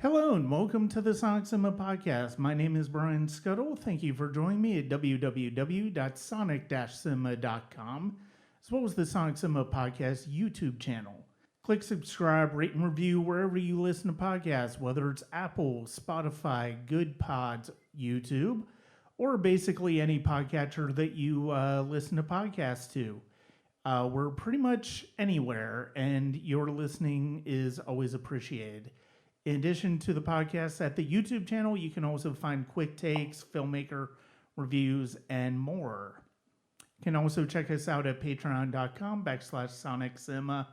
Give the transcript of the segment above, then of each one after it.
Hello and welcome to the Sonic Cinema Podcast. My name is Brian Scuttle. Thank you for joining me at www.sonic-cinema.com, as well as the Sonic Cinema Podcast YouTube channel. Click subscribe, rate, and review wherever you listen to podcasts, whether it's Apple, Spotify, Good Pods, YouTube, or basically any podcatcher that you listen to podcasts to. We're pretty much anywhere, and your listening is always appreciated. In addition to the podcast at the YouTube channel, you can also find quick takes, filmmaker reviews, and more. You can also check us out at patreon.com/SonicCinema.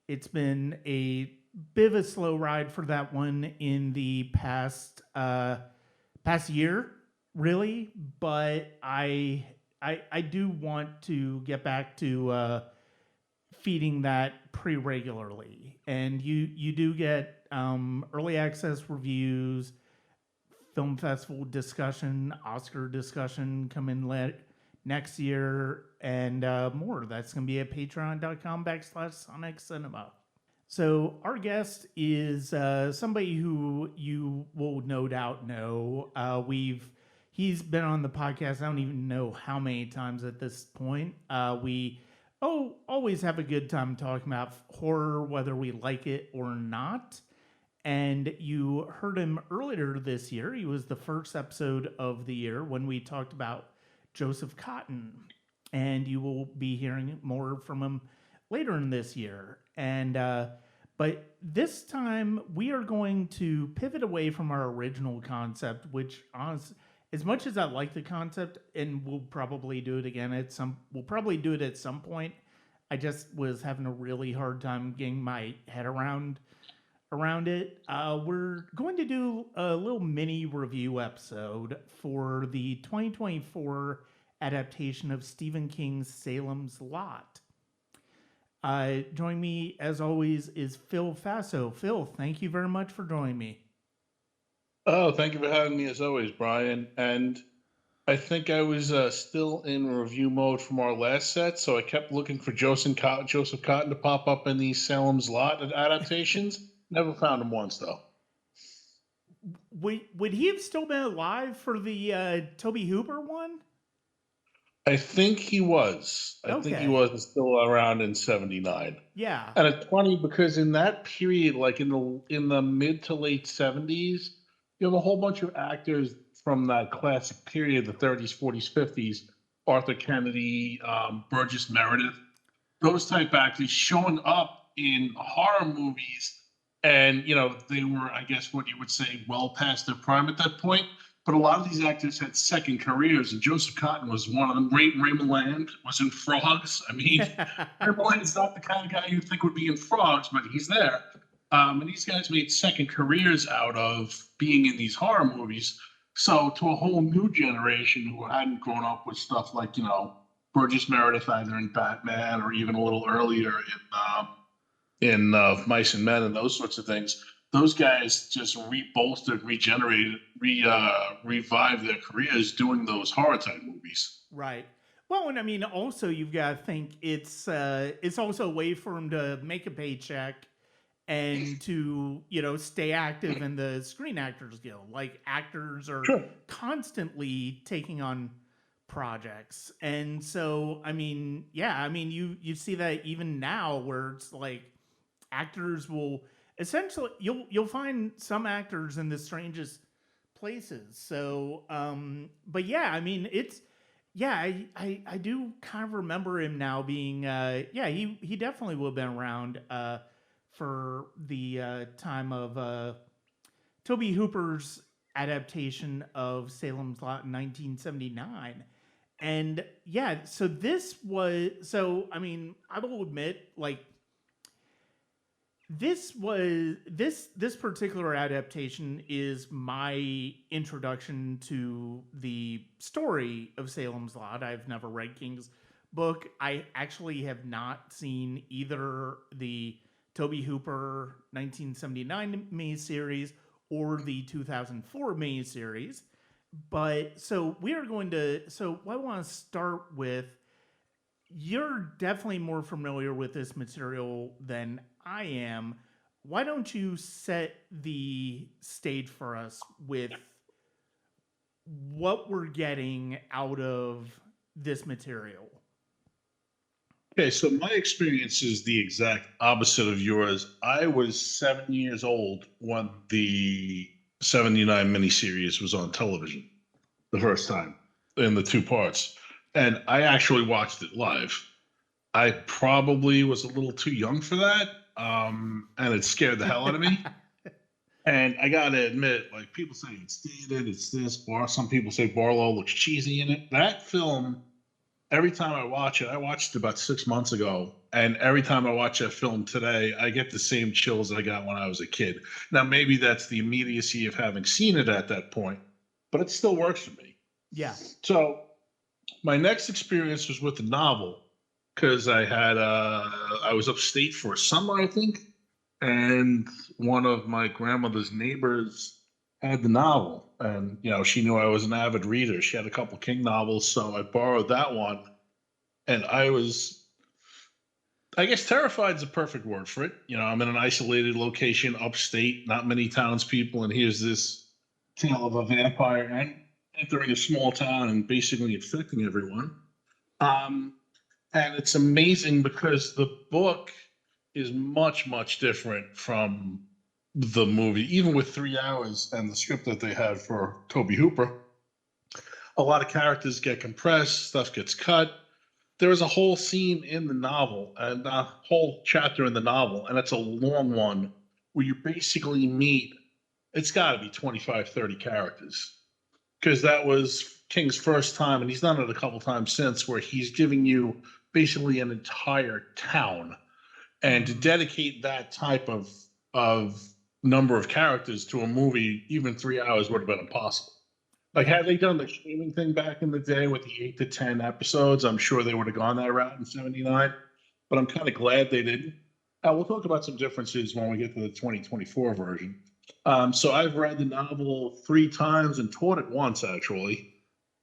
It's been a bit of a slow ride for that one in the past year, really, but I do want to get back to feeding that pretty regularly, and you do get early access reviews, film festival discussion, Oscar discussion coming next year, and more. That's going to be at patreon.com/SonicCinema. So our guest is somebody who you will no doubt know. He's been on the podcast. I don't even know how many times at this point. We always have a good time talking about horror, whether we like it or not. And you heard him earlier this year. He was the first episode of the year when we talked about Joseph Cotten. And you will be hearing more from him later in this year. And but this time we are going to pivot away from our original concept, which honestly, as much as I like the concept, and we'll probably do it again at some point. I just was having a really hard time getting my head around it. We're going to do a little mini review episode for the 2024 adaptation of Stephen King's Salem's Lot. Joining me, as always, is Phil Fasso. Phil, thank you very much for joining me. Oh, thank you for having me as always, Brian. And I think I was still in review mode from our last set, so I kept looking for Joseph Cotton to pop up in these Salem's Lot adaptations. Never found him once, though. Would he have still been alive for the Tobe Hooper one? I think he was. I think he was still around in '79. Yeah. And it's funny because in that period, like in the mid to late '70s, you have a whole bunch of actors from that classic period, the '30s, '40s, '50s, Arthur Kennedy, Burgess Meredith, those type actors showing up in horror movies. And, they were, I guess, what you would say, well past their prime at that point. But a lot of these actors had second careers, and Joseph Cotten was one of them. Ray Milland was in Frogs. I mean, Ray Milland's not the kind of guy you think would be in Frogs, but he's there. And these guys made second careers out of being in these horror movies. So to a whole new generation who hadn't grown up with stuff like, Burgess Meredith either in Batman or even a little earlier in Mice and Men and those sorts of things, those guys just regenerated, revived their careers doing those horror type movies. Right. Well, and I mean, also you've got to think it's also a way for them to make a paycheck and to stay active in the Screen Actors Guild. Like, actors are constantly taking on projects, and so I mean, you see that even now where it's like actors will essentially you'll find some actors in the strangest places. So but yeah, I mean, it's I do kind of remember him now being he definitely would have been around for the time of Tobe Hooper's adaptation of Salem's Lot in 1979. And yeah, so I mean, I will admit, like, this particular adaptation is my introduction to the story of Salem's Lot. I've never read King's book. I actually have not seen either the Tobe Hooper 1979 miniseries or the 2004 miniseries. But so I want to start with, you're definitely more familiar with this material than I am. why don't you set the stage for us with what we're getting out of this material? Okay, so my experience is the exact opposite of yours. I was 7 years old when the 79 miniseries was on television the first time in the two parts. And I actually watched it live. I probably was a little too young for that. And it scared the hell out of me. And I gotta admit, like people say it's dated, it's this, some people say Barlow looks cheesy in it. That film, every time I watch it, I watched it about 6 months ago, and every time I watch that film today, I get the same chills I got when I was a kid. Now, maybe that's the immediacy of having seen it at that point, but it still works for me. Yeah. So my next experience was with the novel because I was upstate for a summer, I think, and one of my grandmother's neighbors had the novel, and she knew I was an avid reader. She had a couple King novels, so I borrowed that one, and I was, I guess, terrified is a perfect word for it. I'm in an isolated location, upstate, not many townspeople, and here's this tale of a vampire and entering a small town and basically infecting everyone. Um, and it's amazing because the book is much, much different from the movie, even with 3 hours and the script that they had for Toby Hooper. A lot of characters get compressed, stuff gets cut. There is a whole scene in the novel and a whole chapter in the novel, and it's a long one where you basically meet, it's got to be 25, 30 characters. Because that was King's first time, and he's done it a couple times since, where he's giving you basically an entire town. And to dedicate that type of number of characters to a movie, even 3 hours would have been impossible. Like, had they done the streaming thing back in the day with the 8 to 10 episodes, I'm sure they would have gone that route in '79. But I'm kind of glad they didn't. We'll talk about some differences when we get to the 2024 version. So I've read the novel 3 times and taught it once, actually.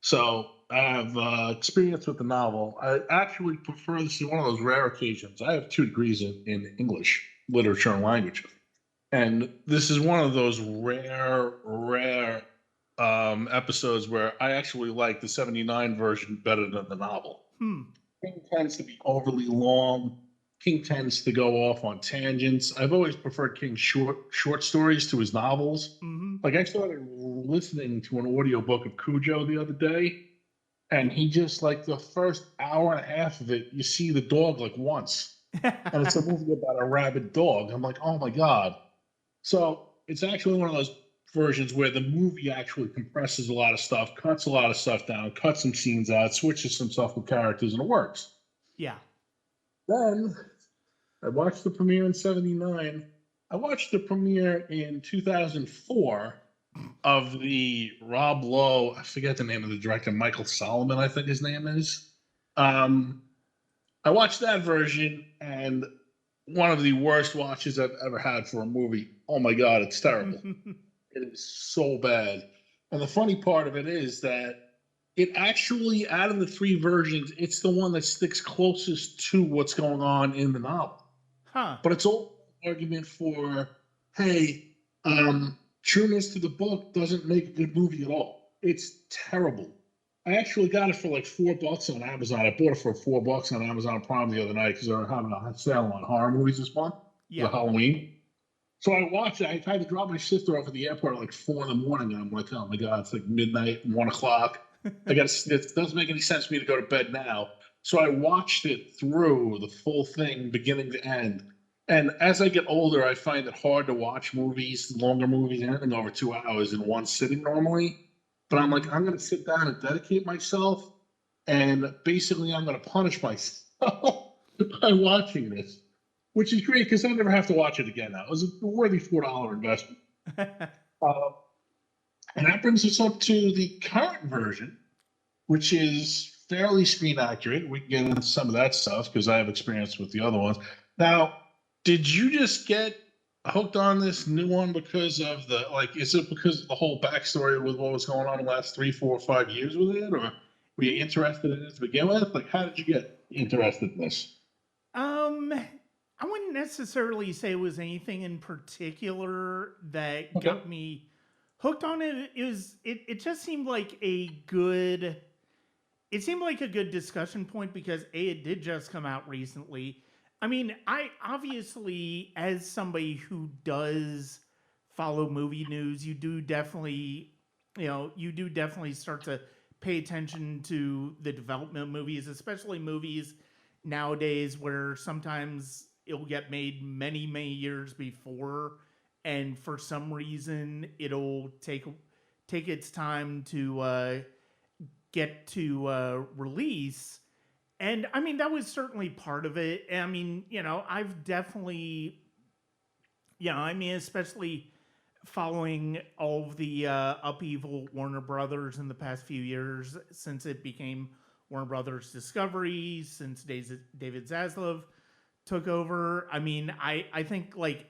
So I have experience with the novel. I actually prefer, this is one of those rare occasions. I have 2 degrees in English, literature and language. And this is one of those rare episodes where I actually like the '79 version better than the novel. King tends to be overly long. King tends to go off on tangents. I've always preferred King's short stories to his novels. Like, I started listening to an audiobook of Cujo the other day, and he just, like, the first hour and a half of it, you see the dog like once. And it's a movie about a rabid dog. I'm like, oh my God. So it's actually one of those versions where the movie actually compresses a lot of stuff, cuts a lot of stuff down, cuts some scenes out, switches some stuff with characters, and it works. Yeah. Then I watched the premiere in '79. I watched the premiere in 2004 of the Rob Lowe, I forget the name of the director, Michael Salomon, I think his name is. I watched that version, and one of the worst watches I've ever had for a movie. Oh my God, it's terrible. It is so bad. And the funny part of it is that it actually, out of the 3 versions, it's the one that sticks closest to what's going on in the novel. But it's all argument for, hey, trueness to the book doesn't make a good movie at all. It's terrible. I actually got it for like $4 on Amazon. I bought it for $4 on Amazon Prime the other night because they were having a sale on horror movies this month for Halloween. So I watched it. I tried to drop my sister off at the airport at like 4 in the morning, and I'm like, oh my God, it's like midnight, 1 o'clock. It doesn't make any sense for me to go to bed now. So I watched it through the full thing, beginning to end. And as I get older, I find it hard to watch movies, longer movies, anything over 2 hours in one sitting normally. But I'm like, I'm going to sit down and dedicate myself. And basically, I'm going to punish myself by watching this, which is great because I never have to watch it again now. It was a worthy $4 investment. And that brings us up to the current version, which is fairly screen accurate. We can get into some of that stuff because I have experience with the other ones. Now, did you just get hooked on this new one because of is it because of the whole backstory with what was going on the last 3, 4, 5 years with it? Or were you interested in it to begin with? Like, how did you get interested in this? I wouldn't necessarily say it was anything in particular that Okay. got me hooked on it. It just seemed like a good it seemed like a good discussion point because it did just come out recently. I mean, I obviously, as somebody who does follow movie news, you do definitely start to pay attention to the development of movies, especially movies nowadays where sometimes it'll get made many, many years before, and for some reason it'll take its time to get to release. And I mean, that was certainly part of it. I mean, I've definitely, I mean, especially following all of the upheaval Warner Brothers in the past few years since it became Warner Brothers Discovery, since David Zaslav took over. I mean, I think like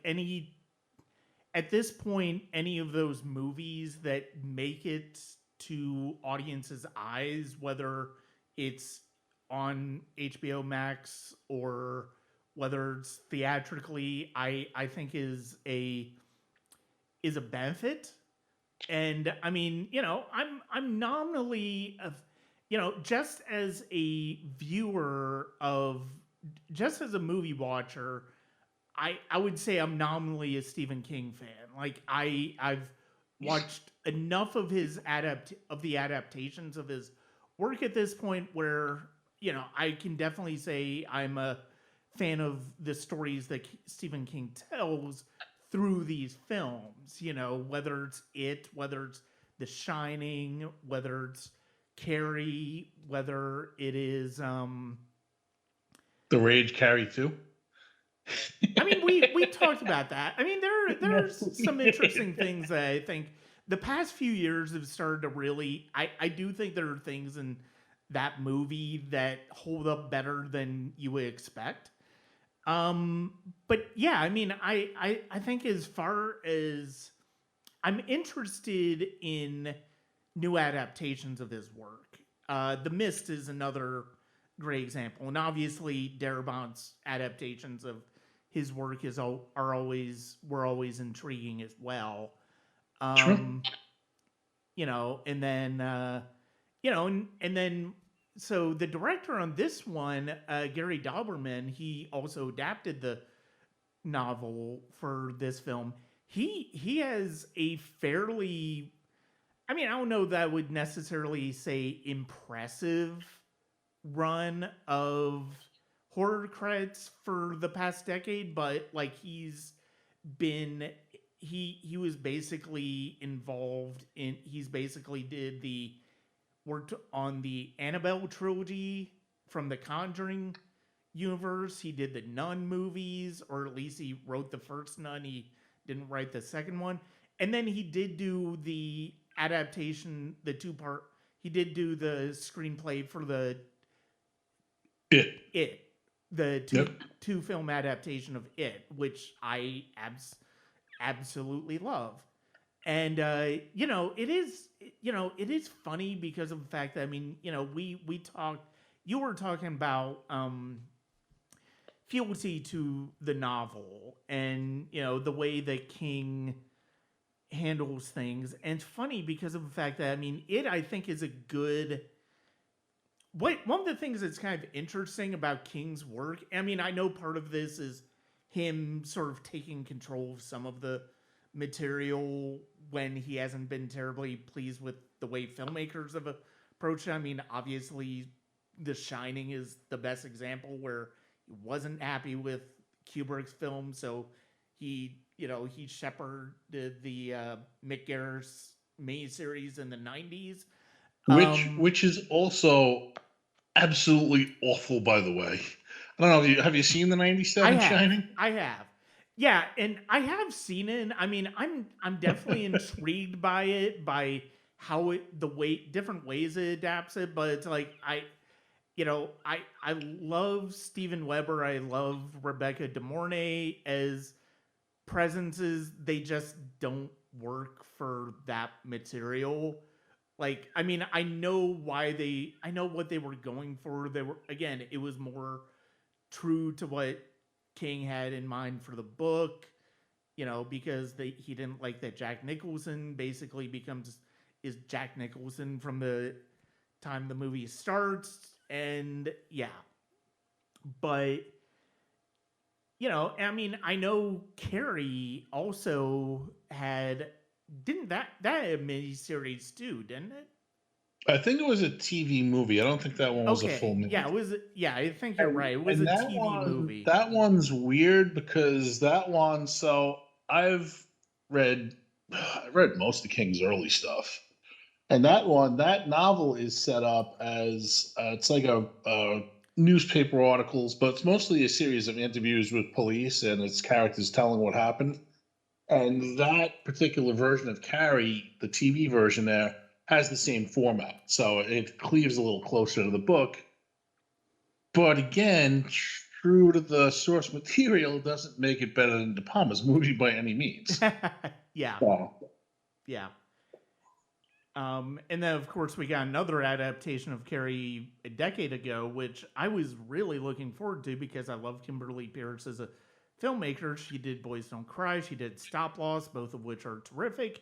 at this point, any of those movies that make it to audiences' eyes, whether it's on HBO Max or whether it's theatrically, I think is a benefit. And I mean, I'm nominally of, just as a viewer of, just as a movie watcher, I would say I'm nominally a Stephen King fan. Like I've watched enough of the adaptations of his work at this point where I can definitely say I'm a fan of the stories that Stephen King tells through these films. Whether it's whether it's The Shining, whether it's Carrie, whether it is The Rage Carry too. I mean, we talked about that. I mean, Yes, there's we some interesting did. things that I think the past few years have started to really. I do think there are things in that movie that hold up better than you would expect. Um, but yeah, I mean, I think as far as I'm interested in new adaptations of his work. The Mist is another great example, and obviously Darabont's adaptations of his work are always were always intriguing as well. Sure. Um, and then and then so the director on this one, Gary Dauberman, he also adapted the novel for this film. He has a fairly, I mean, I don't know that I would necessarily say impressive run of horror credits for the past decade, but like been he was basically involved in he's basically did the worked on the Annabelle trilogy from the Conjuring universe. He did the Nun movies, or at least he wrote the first Nun. He didn't write the second one. And then he did do the adaptation, the two part. He did do the screenplay for the Yeah. It, the Yep. two film adaptation of It, which I absolutely love. And it is funny because of the fact that I mean, we talked. You were talking about fealty to the novel, and the way that King handles things. And it's funny because of the fact that I mean, it I think is a good. One of the things that's kind of interesting about King's work, I mean, I know part of this is him sort of taking control of some of the material when he hasn't been terribly pleased with the way filmmakers have approached it. I mean, obviously, The Shining is the best example where he wasn't happy with Kubrick's film, so he shepherded the Mick Garris miniseries in the '90s. Which is also absolutely awful, by the way. I don't know. Have you seen the I '97 have. Shining? I have. Yeah, and I have seen it. I mean, I'm definitely intrigued by it, by how the way different ways it adapts it, but it's like I love Steven Weber. I love Rebecca De Mornay as presences. They just don't work for that material. Like, I mean, I know what they were going for. They were, again, it was more true to what King had in mind for the book, because he didn't like that Jack Nicholson basically is Jack Nicholson from the time the movie starts. And yeah, but I mean, I know Carrie also didn't that a miniseries too, didn't it? I think it was a TV movie. I don't think that one was a full Okay, yeah, movie. it was. Yeah, I think you're And, right. It was and a that TV one, movie. that one's weird because that one. So I've read, I read most of King's early stuff, and that novel is set up as it's like a newspaper articles, but it's mostly a series of interviews with police and its characters telling what happened. And that particular version of Carrie, the TV version there, has the same format. So it cleaves a little closer to the book. But again, true to the source material, doesn't make it better than De Palma's movie by any means. Yeah, So, yeah. And then of course we got another adaptation of Carrie a decade ago, which I was really looking forward to because I love Kimberly Pierce as a filmmaker. She did Boys Don't Cry, she did Stop Loss, both of which are terrific.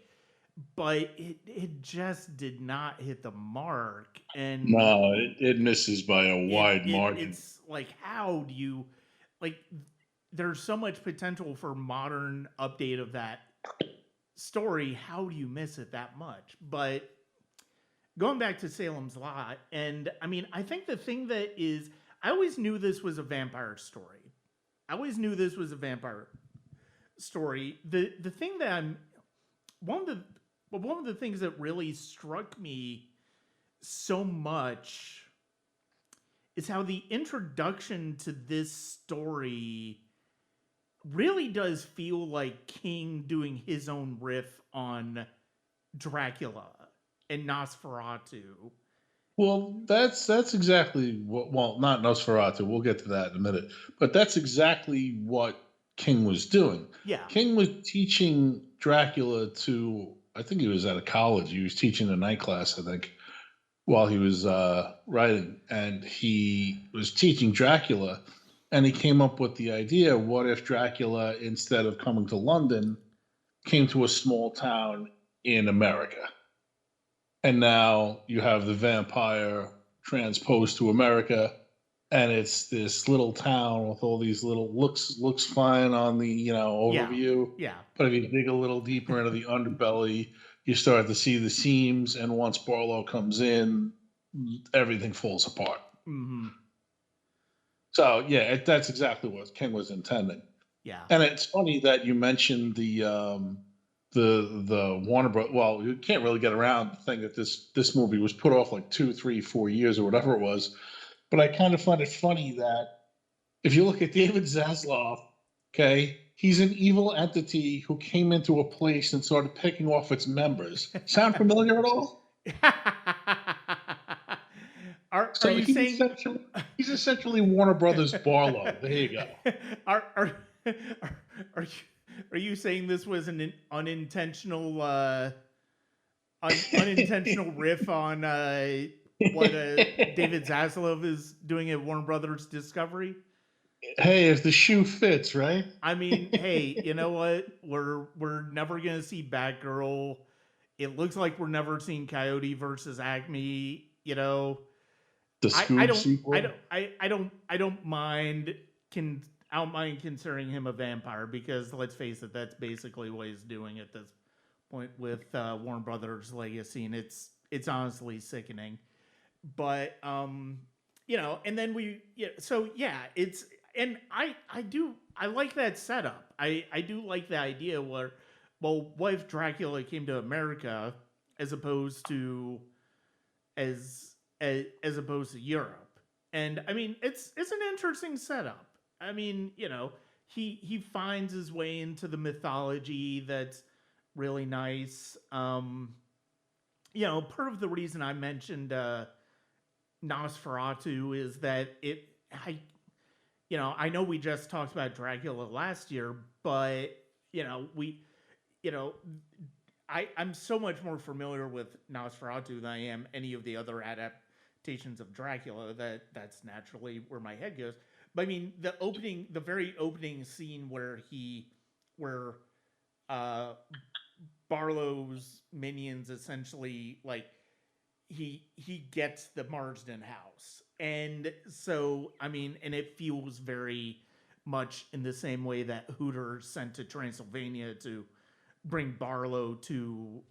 But it just did not hit the mark, and no, it misses by a wide margin. it's like, how do you, like, there's so much potential for modern update of that story. How do you miss it that much? But going back to Salem's Lot, and I mean, I think the thing that is, I always knew this was a vampire story. I always knew this was a vampire story. The thing that I'm one of the one of the things that really struck me so much is how the introduction to this story really does feel like King doing his own riff on Dracula and Nosferatu. Well, that's exactly what. Well, not Nosferatu. We'll get to that in a minute. But that's exactly what King was doing. Yeah. King was teaching Dracula to. I think he was at a college. He was teaching a night class. I think while he was writing, and he was teaching Dracula, and he came up with the idea: what if Dracula, instead of coming to London, came to a small town in America? And now you have the vampire transposed to America, and it's this little town with all these little looks fine on the Yeah. overview, Yeah. but if you dig a little deeper into the underbelly, you start to see the seams, and once Barlow comes in, everything falls apart. Mm-hmm. So yeah, that's exactly what King was intending. Yeah. And it's funny that you mentioned the Warner Bros. Well, you can't really get around the thing that this movie was put off like 2, 3, 4 years or whatever it was. But I kind of find it funny that if you look at David Zaslav, okay, he's an evil entity who came into a place and started picking off its members. Sound familiar at all? Are So you saying he's essentially Warner Brothers Barlow. There you go. are are you are you saying this was an unintentional unintentional riff on what David Zaslav is doing at Warner Brothers Discovery? Hey, if the shoe fits, right? I mean, hey, you know what? We're never gonna see Batgirl. It looks like we're never seeing Coyote versus Acme. The I Scoob don't I don't sequel. I don't mind I don't mind considering him a vampire, because let's face it, that's basically what he's doing at this point with Warner Brothers Legacy, and it's honestly sickening. But and then so yeah, it's and I like that setup. I do like the idea where, well, what if Dracula came to America as opposed to as opposed to Europe? And I mean, it's an interesting setup. I mean, he finds his way into the mythology that's really nice. Part of the reason I mentioned Nosferatu is that I know we just talked about Dracula last year, but we you know I'm so much more familiar with Nosferatu than I am any of the other adaptations of Dracula. That's naturally where my head goes. But I mean, the very opening scene where uh, Barlow's minions essentially like he gets the Marsden house, and so I mean, and it feels very much in the same way that Hooter sent to Transylvania to bring Barlow to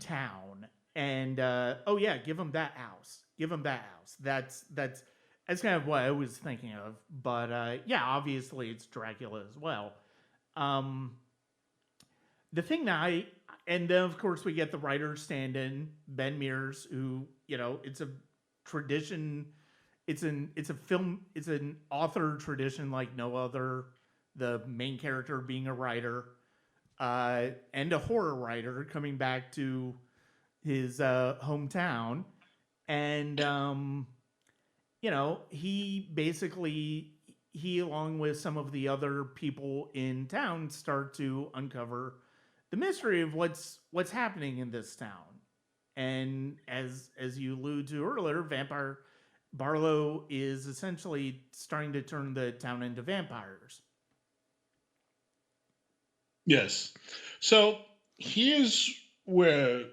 town. And oh yeah, give him that house. Give him that house. That's kind of what I was thinking of. But yeah, obviously it's Dracula as well. Um, the thing that and then of course we get the writer stand-in Ben Mears, who it's a tradition. It's a film. It's an author tradition like no other. The main character being a writer, and a horror writer coming back to his hometown, and he basically he along with some of the other people in town start to uncover the mystery of what's happening in this town. And as you alluded to earlier, vampire Barlow is essentially starting to turn the town into vampires. Yes. So here's where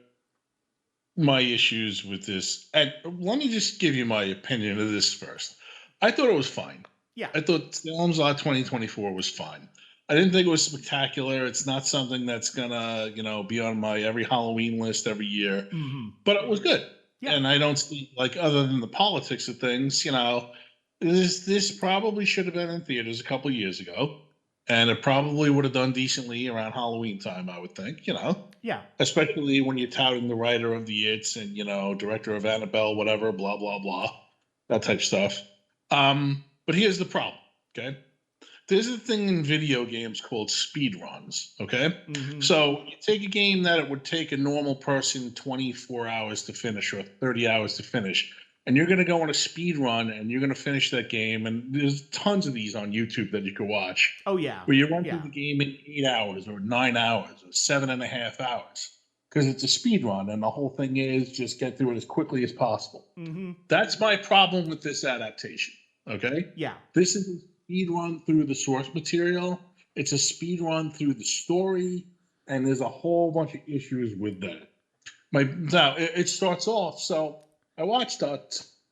my issues with this, and let me just give you my opinion of this first. I thought it was fine. Yeah. I thought Salem's Lot 2024 was fine. I didn't think it was spectacular. It's not something that's gonna, be on my every Halloween list every year. Mm-hmm. But it was good. Yeah. And I don't see, like, other than the politics of things, this probably should have been in theaters a couple years ago. And it probably would have done decently around Halloween time, I would think, Yeah. especially when you're touting the writer of the It's and, director of Annabelle, whatever, blah, blah, blah, that type of stuff. But here's the problem, okay? There's a thing in video games called speed runs, okay? Mm-hmm. So you take a game that it would take a normal person 24 hours to finish or 30 hours to finish, and you're going to go on a speed run and you're going to finish that game. And there's tons of these on YouTube that you can watch. Oh, yeah. Where you run through the game in 8 hours or 9 hours or 7.5 hours because it's a speed run. And the whole thing is just get through it as quickly as possible. Mm-hmm. That's my problem with this adaptation. Okay? Yeah. This is a speed run through the source material. It's a speed run through the story. And there's a whole bunch of issues with that. Now, it starts off. So I watched a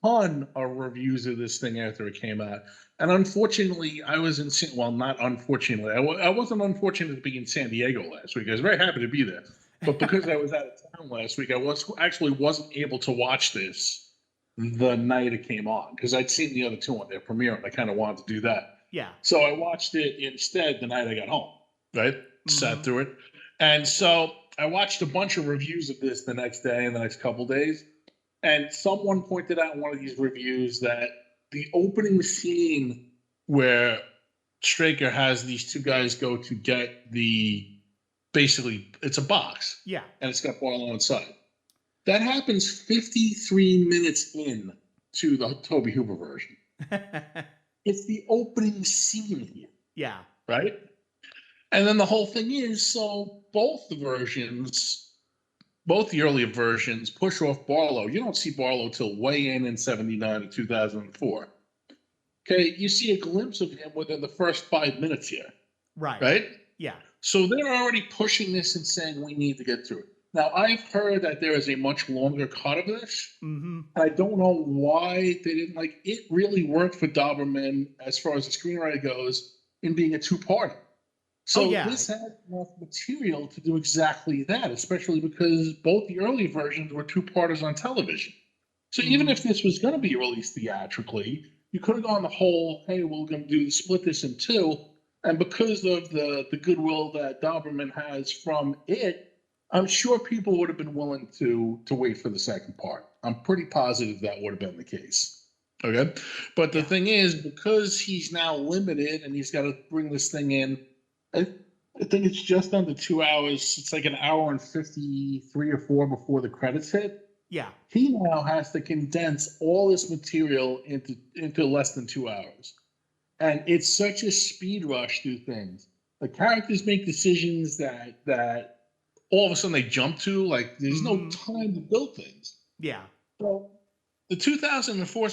ton of reviews of this thing after it came out. And unfortunately, I was in, well, not unfortunately, I wasn't unfortunate to be in San Diego last week. I was very happy to be there. But because I was out of town last week, I wasn't able to watch this the night it came on because I'd seen the other two on their premiere and I kind of wanted to do that. Yeah. So I watched it instead the night I got home, right? Mm-hmm. Sat through it. And so I watched a bunch of reviews of this the next day and the next couple days. And someone pointed out in one of these reviews that the opening scene where Straker has these two guys go to get basically, it's a box. Yeah. And it's got Barlow inside. That happens 53 minutes in to the Tobe Hooper version. It's the opening scene here. Yeah. Right? And then the whole thing is, so both the earlier versions push off Barlow. You don't see Barlow till way in 79 and 2004. Okay, you see a glimpse of him within the first 5 minutes here. Right. Right? Yeah. So they're already pushing this and saying we need to get through it. Now, I've heard that there is a much longer cut of this. Mm-hmm. I don't know why they didn't like it. Really worked for Dauberman as far as the screenwriter goes in being a two-parter. So this had enough material to do exactly that, especially because both the early versions were two-parters on television. So even if this was going to be released theatrically, you could have gone the whole, hey, we're going to split this in two. And because of the goodwill that Dauberman has from it, I'm sure people would have been willing to wait for the second part. I'm pretty positive that would have been the case. Okay? But the thing is, because he's now limited and he's got to bring this thing in, I think it's just under 2 hours. It's like an hour and 53 or 4 before the credits hit. Yeah. He now has to condense all this material into less than 2 hours. And it's such a speed rush through things. The characters make decisions that all of a sudden they jump to. Like, there's no time to build things. Yeah. So The 2004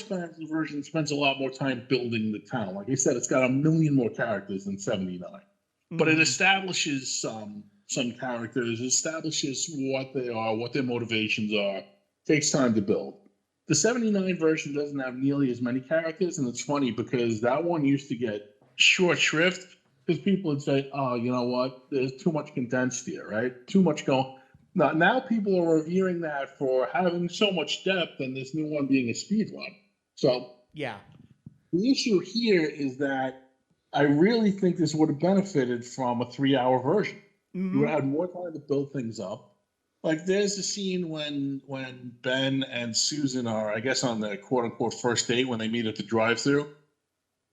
version spends a lot more time building the town. Like I said, it's got a million more characters than 79, but it Hmm. establishes some characters, establishes what they are, what their motivations are. Takes time to build. The 79 version doesn't have nearly as many characters, and it's funny because that one used to get short shrift because people would say, "Oh, you know what? There's too much condensed here, right? Too much going." Now people are reviewing that for having so much depth and this new one being a speed run. So Yeah. the issue here is that I really think this would have benefited from a 3 hour version. You would Hmm. have had more time to build things up. Like there's a scene when Ben and Susan are, I guess, on the quote unquote first date when they meet at the drive through.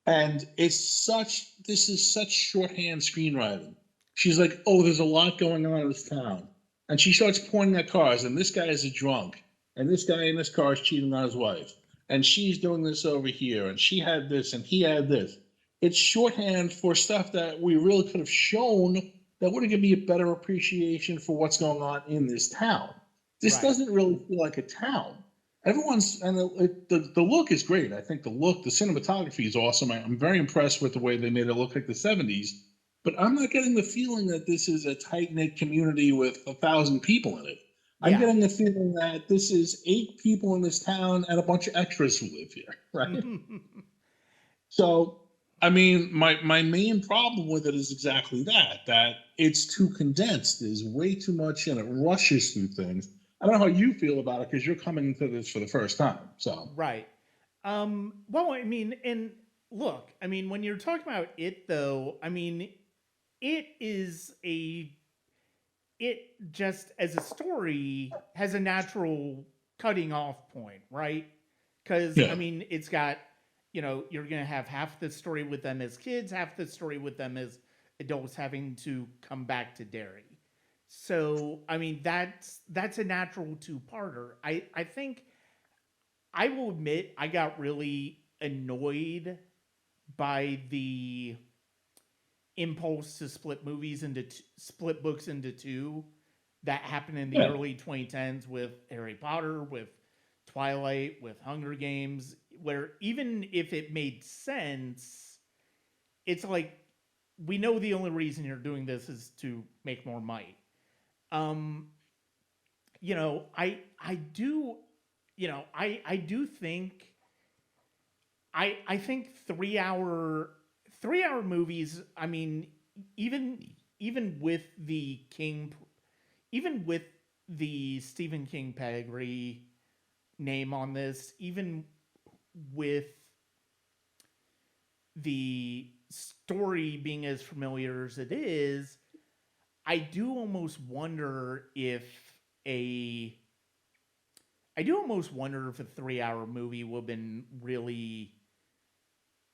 And this is such shorthand screenwriting. She's like, oh, there's a lot going on in this town. And she starts pointing at cars, and this guy is a drunk, and this guy in this car is cheating on his wife, and she's doing this over here, and she had this, and he had this. It's shorthand for stuff that we really could have shown that would have given me a better appreciation for what's going on in this town. This Right. doesn't really feel like a town. Everyone's and the look is great. I think the cinematography is awesome. I'm very impressed with the way they made it look like the 70s. But I'm not getting the feeling that this is a tight knit community with 1,000 people in it. I'm Yeah. getting the feeling that this is 8 people in this town and a bunch of extras who live here, right? So, I mean, my main problem with it is exactly that it's too condensed. There's way too much and it rushes through things. I don't know how you feel about it because you're coming into this for the first time. So, Right. Well, I mean, and look, I mean, when you're talking about it, though, I mean, it is a, it just as a story has a natural cutting off point, right? Because, I yeah. mean, it's got, you're going to have half the story with them as kids, half the story with them as adults having to come back to Derry. So, I mean, that's a natural two-parter. I think I will admit I got really annoyed by the impulse to split books into two that happened in the Yeah. early 2010s with Harry Potter, with Twilight, with Hunger Games, where even if it made sense, it's like we know the only reason you're doing this is to make more money. Um, I do, I do think I think 3 hour movies. I mean, even even with the King, even with the Stephen King pedigree name on this, even with the story being as familiar as it is, I do almost wonder if a I do almost wonder if a 3 hour movie would have been really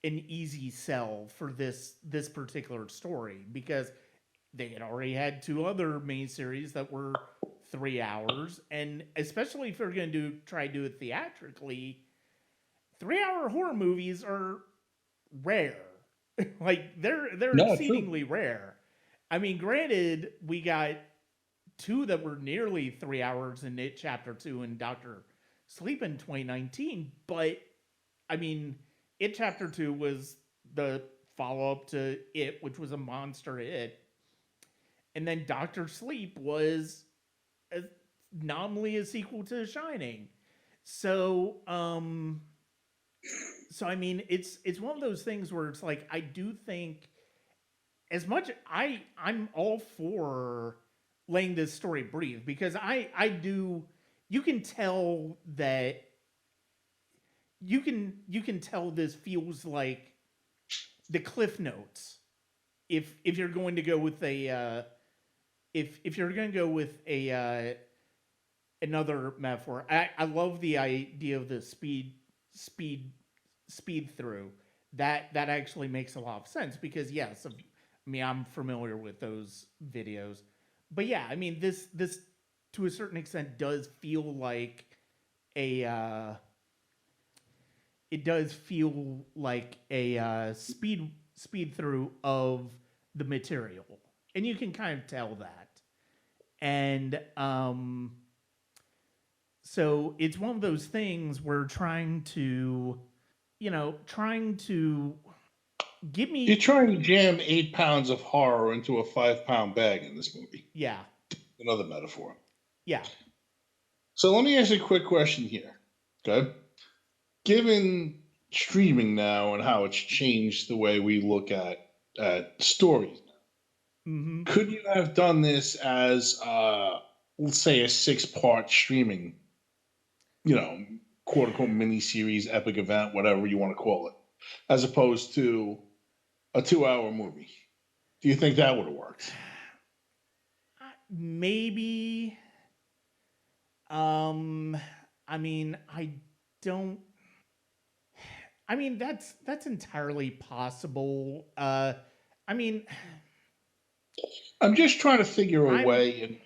an easy sell for this particular story because they had already had two other main series that were 3 hours, and especially if you're going to try to do it theatrically, 3 hour horror movies are rare. Like they're No, true. exceedingly rare. I mean, granted, we got two that were nearly 3 hours in It Chapter Two and Doctor Sleep in 2019, but I mean, It Chapter Two was the follow up to It, which was a monster hit, and then Doctor Sleep was a, nominally a sequel to The Shining. So, I mean, it's one of those things where it's like I do think as much I'm all for letting this story breathe because I do you can tell that you can tell this feels like the cliff notes if you're going to go with a if you're going to go with a another metaphor. I love the idea of the speed speed through. That actually makes a lot of sense because yes, I mean I'm familiar with those videos. But yeah, I mean this to a certain extent does feel like a it does feel like a speed through of the material. And you can kind of tell that. And So it's one of those things where trying to give You're me, trying to jam 8 pounds of horror into a 5 pound bag in this movie. yeah, Another metaphor. yeah, So let me ask you a quick question here. Okay. Given streaming now and how it's changed the way we look at stories, mm-hmm, could you have done this as let's say a 6 part streaming, you know, quote unquote mini series, epic event, whatever you want to call it, as opposed to a 2 hour movie? Do you think that would have worked? maybe. Um, I mean, I don't. I mean, that's entirely possible. I mean, I'm just trying to figure a I'm way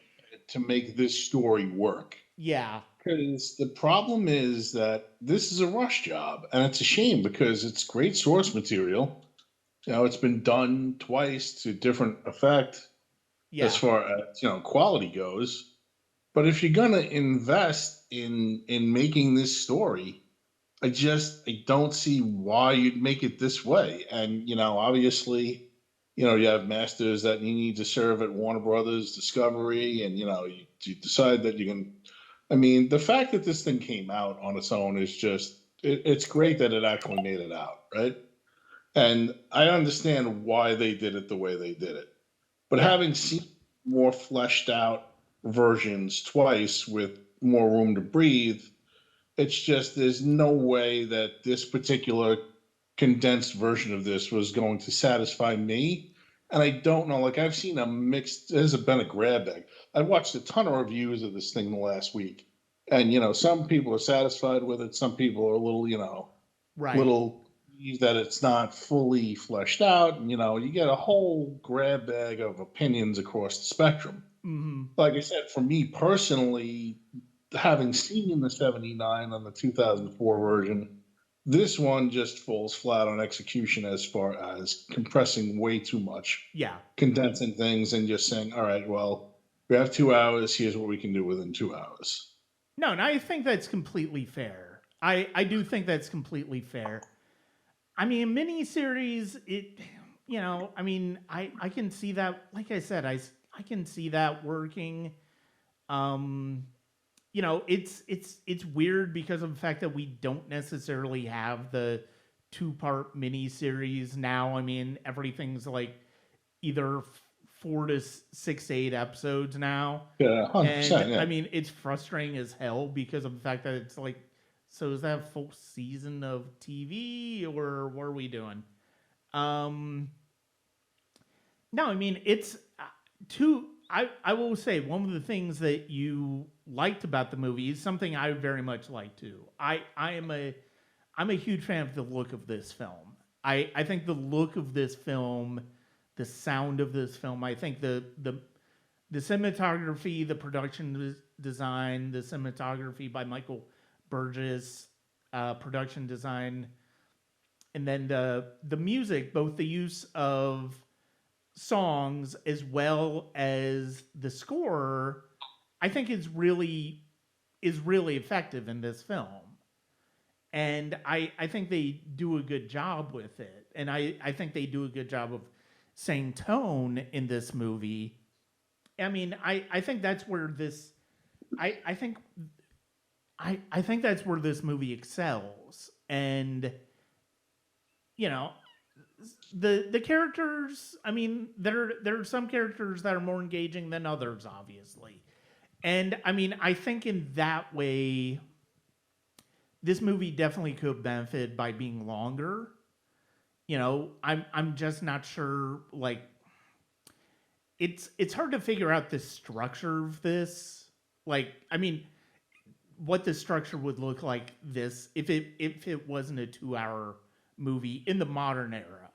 to make this story work. yeah, Because the problem is that this is a rush job, and it's a shame because it's great source material. It's been done twice to different effect as yeah, far as quality goes. But if you're gonna invest in making this story, I don't see why you'd make it this way. And obviously, you have masters that you need to serve at Warner Brothers Discovery, and you decide that you can. I mean, the fact that this thing came out on its own is just it's great that it actually made it out, right? And I understand why they did it the way they did it. But yeah, having seen more fleshed out versions twice with more room to breathe, it's just there's no way that this particular condensed version of this was going to satisfy me. And I don't know, like I've seen a mixed, there's been a grab bag. I watched a ton of reviews of this thing the last week. And some people are satisfied with it, some people are a little, right. little that it's not fully fleshed out. And you get a whole grab bag of opinions across the spectrum. Mm-hmm. Like I said, for me personally, having seen the 79 and the 2004 version, this one just falls flat on execution as far as compressing way too much, Yeah. condensing things, and just saying, all right, well, we have 2 hours. Here's what we can do within 2 hours. No, and I think that's completely fair. I do think that's completely fair. I mean, a miniseries, I mean, I can see that. Like I said, I can see that working. Um, it's weird because of the fact that we don't necessarily have the 2-part miniseries now. I mean, everything's like either 4 to 6 to 8 episodes now. Yeah, And 100%. I Yeah. mean, it's frustrating as hell because of the fact that it's like, so is that a full season of TV or what are we doing? Um, no, I mean, it's two. I will say one of the things that you liked about the movie is something I very much like too. I'm a huge fan of the look of this film. I think the look of this film, the sound of this film, I think the cinematography, the production design, the cinematography by Michael Burgess, production design, and then the music, both the use of songs as well as the score, I think is really effective in this film. And I think they do a good job with it. And I think they do a good job of saying tone in this movie. I mean, I think that's where this I think I think that's where this movie excels. And you know, the characters, I mean, there are some characters that are more engaging than others, obviously. And I mean, I think in that way, this movie definitely could benefit by being longer. I'm just not sure. Like, it's hard to figure out the structure of this. Like, I mean, what the structure would look like this if it wasn't a 2 hour movie in the modern era.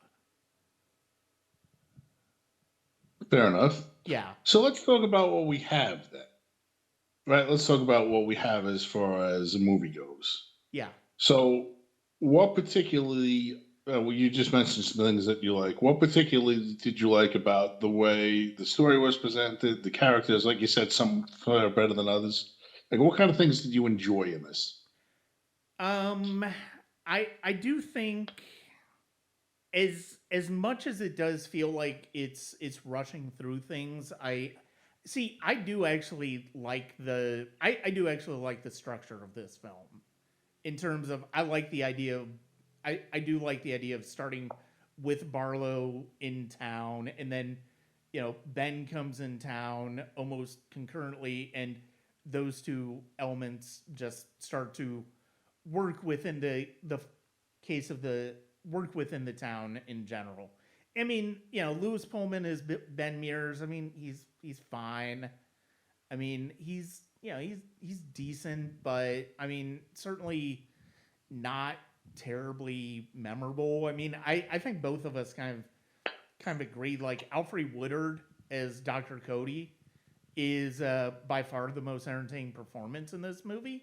Fair enough. Yeah, So let's talk about what we have then. Right? Let's talk about what we have as far as a movie goes. yeah. So, what particularly, well, you just mentioned some things that you like. What particularly did you like about the way the story was presented, the characters? Like you said, some are better than others. Like, what kind of things did you enjoy in this? Um, I do think as much as it does feel like it's rushing through things, I do actually like I do actually like the structure of this film in terms of I like the idea of I do like the idea of starting with Barlow in town and then Ben comes in town almost concurrently and those two elements just start to work within the case of the work within the town in general. I mean, Lewis Pullman is Ben Mears. I mean, he's fine. I mean, he's decent, but I mean, certainly not terribly memorable. I mean, I think both of us kind of agreed. Like Alfre Woodard as Dr. Cody is by far the most entertaining performance in this movie.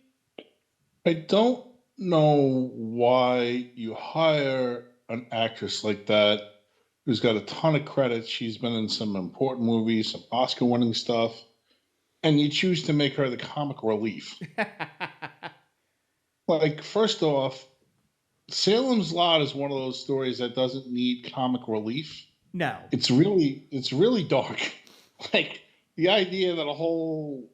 I don't know why you hire an actress like that who's got a ton of credits. She's been in some important movies, some Oscar winning stuff, and you choose to make her the comic relief. Like, first off, Salem's Lot is one of those stories that doesn't need comic relief. No. It's really dark. Like the idea that a whole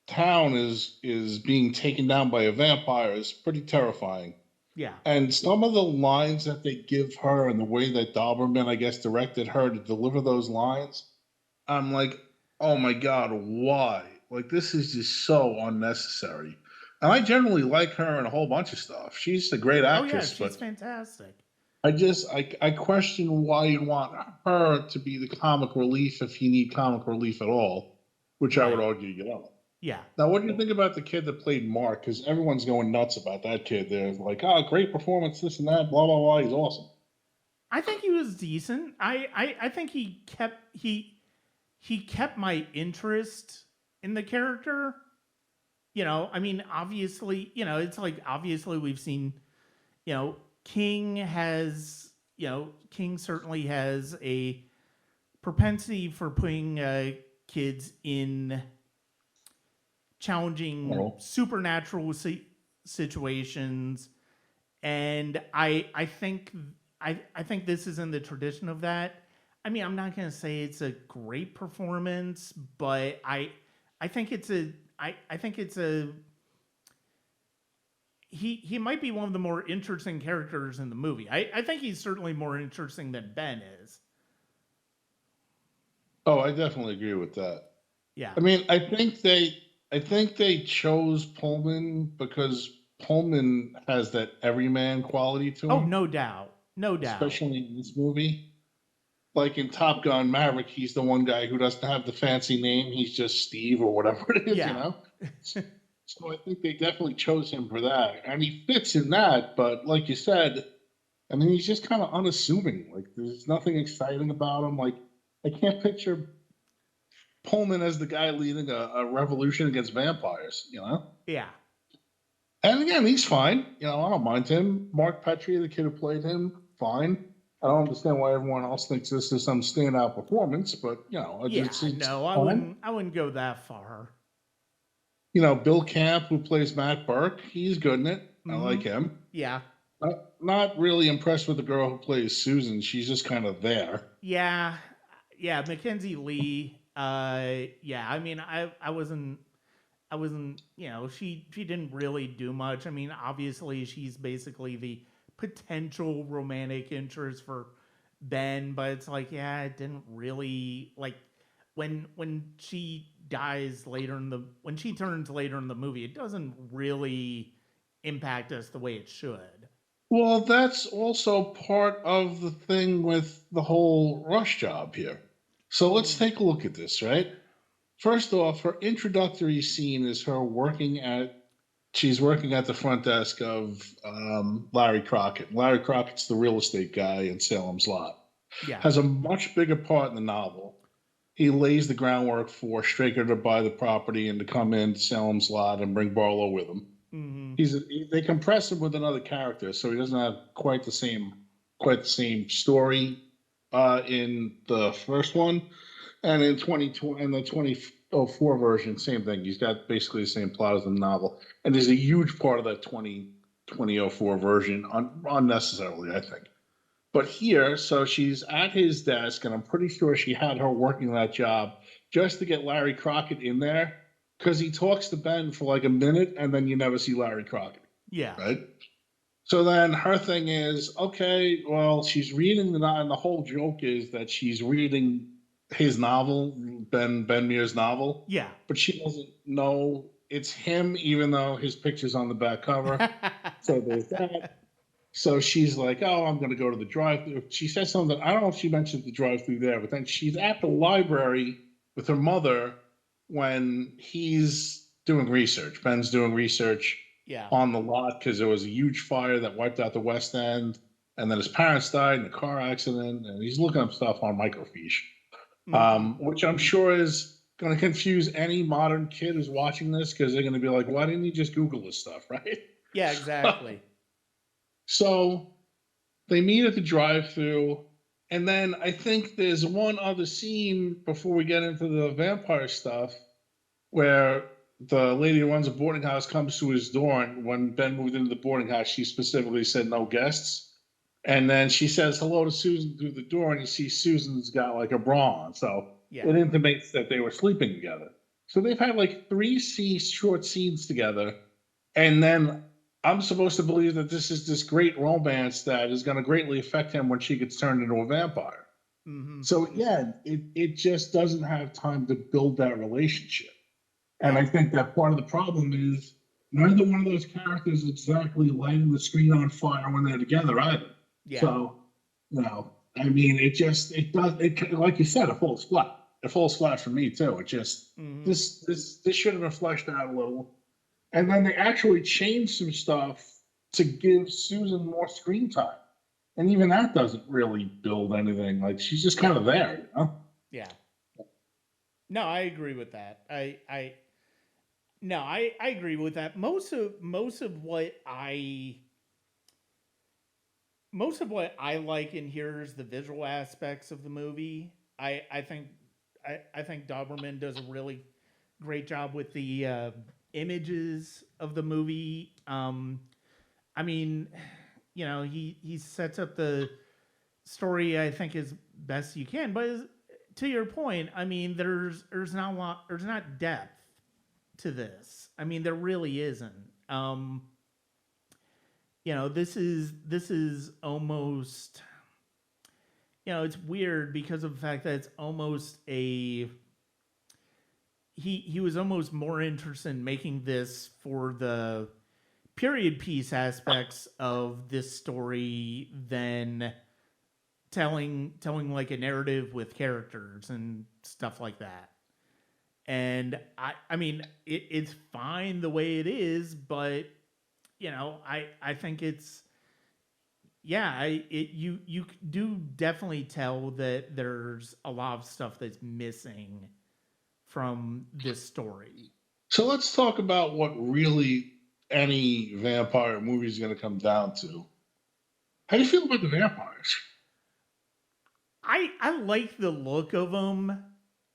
town is being taken down by a vampire is pretty terrifying. Yeah. And some of the lines that they give her and the way that Dauberman, I guess, directed her to deliver those lines, I'm like, oh my God, why? Like, this is just so unnecessary. And I generally like her in a whole bunch of stuff. She's a great Oh yeah, actress, she's but fantastic. I question why you want her to be the comic relief if you need comic relief at all, which I would Right. argue you don't. Yeah. Now, what do you think about the kid that played Mark? Because everyone's going nuts about that kid. They're like, oh, great performance, this and that, blah, blah, blah. He's awesome. I think he was decent. I think he kept my interest in the character. I mean, obviously, it's like obviously we've seen, you know, King has, King certainly has a propensity for putting kids in challenging Well, supernatural situations, and I think this is in the tradition of that. I mean, I'm not going to say it's a great performance, but I think it's a I think it's a he might be one of the more interesting characters in the movie. I think he's certainly more interesting than Ben is. oh, I definitely agree with that. Yeah. I mean, I think they chose Pullman because Pullman has that everyman quality to Oh, him, no doubt. No doubt. especially in this movie. Like in Top Gun Maverick, he's the one guy who doesn't have the fancy name. He's just Steve or whatever it is, you Yeah. know? So I think they definitely chose him for that. And he fits in that, but like you said, I mean, he's just kind of unassuming. Like, there's nothing exciting about him. Like, I can't picture Pullman as the guy leading a revolution against vampires, you know? Yeah. And again, he's fine. You know, I don't mind him. Mark Petrie, the kid who played him, fine. I don't understand why everyone else thinks this is some standout performance, but you know, Yeah. it's No, I fine. wouldn't. I wouldn't go that far. You know, Bill Camp, who plays Matt Burke, he's good in it. I like Mm-hmm. him. Yeah. Not really impressed with the girl who plays Susan. She's just kind of there. Yeah. Yeah. Mackenzie Lee. Yeah. I mean, I wasn't. I wasn't. She didn't really do much. I mean, obviously, she's basically the potential romantic interest for Ben, but it's like, yeah, it didn't really like when she dies later in the when she turns later in the movie, it doesn't really impact us the way it should. Well, that's also part of the thing with the whole rush job here. So let's Mm, take a look at this, right? First off, her introductory scene is her she's working at the front desk of Larry Crockett. Larry Crockett's the real estate guy in Salem's Lot. yeah. Has a much bigger part in the novel. He lays the groundwork for Straker to buy the property and to come in to Salem's Lot and bring Barlow with him. Hmm. They compress him with another character, so he doesn't have quite the same story in the first one, and in 2020 in the 2004 version, same thing. He's got basically the same plot as the novel, and there's a huge part of that 2004 version unnecessarily, I think. But here, so she's at his desk, and I'm pretty sure she had her working that job just to get Larry Crockett in there, because he talks to Ben for like a minute, and then you never see Larry Crockett, Yeah. right? So then her thing is, okay, well, she's reading and the whole joke is that she's reading his novel, Ben Mears' novel, Yeah. but she doesn't know it's him, even though his picture's on the back cover. So there's that. So she's like, oh, I'm going to go to the drive-thru. She says something. I don't know if she mentioned the drive-thru there, but then she's at the library with her mother when he's doing research. Ben's doing research Yeah. on the lot because there was a huge fire that wiped out the West End, and then his parents died in a car accident, and he's looking up stuff on microfiche, which I'm sure is going to confuse any modern kid who's watching this because they're going to be like, why didn't you just Google this stuff, right? Yeah, exactly. So they meet at the drive-through, and then I think there's one other scene before we get into the vampire stuff where the lady who runs a boarding house comes to his door, and when Ben moved into the boarding house, she specifically said no guests. And then she says hello to Susan through the door, and you see Susan's got like a bra on, so it intimates that they were sleeping together. So they've had like short scenes together, and then I'm supposed to believe that this is this great romance that is going to greatly affect him when she gets turned into a vampire. So again, it just doesn't have time to build that relationship. And I think that part of the problem is neither one of those characters is exactly lighting the screen on fire when they're together either. Yeah. So, I mean, it like you said, it falls flat. It falls flat for me too. It just this should have been fleshed out a little. And then they actually changed some stuff to give Susan more screen time. And even that doesn't really build anything. Like she's just kind of there, you know? Yeah. No, I agree with that. I agree with that. Most of what I like in here is the visual aspects of the movie. I think Dauberman does a really great job with the images of the movie. I mean, he sets up the story I think as best you can, but to your point, I mean, there's not depth to this. I mean, there really isn't. This is almost, it's weird because of the fact that it's almost a he was almost more interested in making this for the period piece aspects of this story than telling like a narrative with characters and stuff like that. And I mean, it's fine the way it is, but I think it's you do definitely tell that there's a lot of stuff that's missing from this story. So let's talk about what really any vampire movie is going to come down to. How do you feel about the vampires? I like the look of them.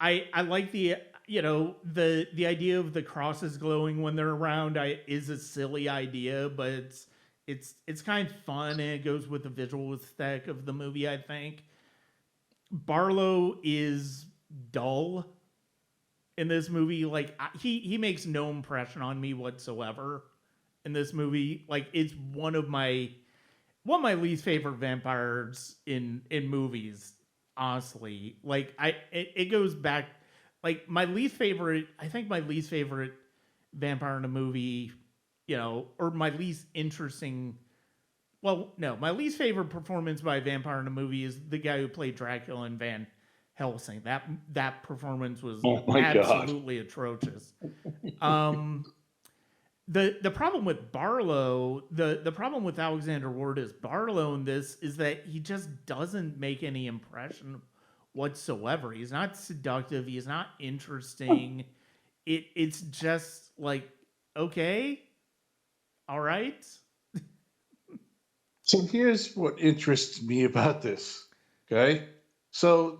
I like the the idea of the crosses glowing when they're around is a silly idea, but it's kind of fun and it goes with the visual aesthetic of the movie, I think. Barlow is dull in this movie. Like he makes no impression on me whatsoever in this movie. Like it's one of my least favorite vampires in movies, honestly. Like it goes back, like my least favorite, I think my least favorite vampire in a movie, or my least interesting, well, no, my least favorite performance by a vampire in a movie is the guy who played Dracula in Van Helsing. That performance was absolutely atrocious. The problem with Barlow, the problem with Alexander Ward as Barlow in this is that he just doesn't make any impression whatsoever. He's not seductive. He's not interesting. It's just like, okay, all right. So here's what interests me about this. Okay. So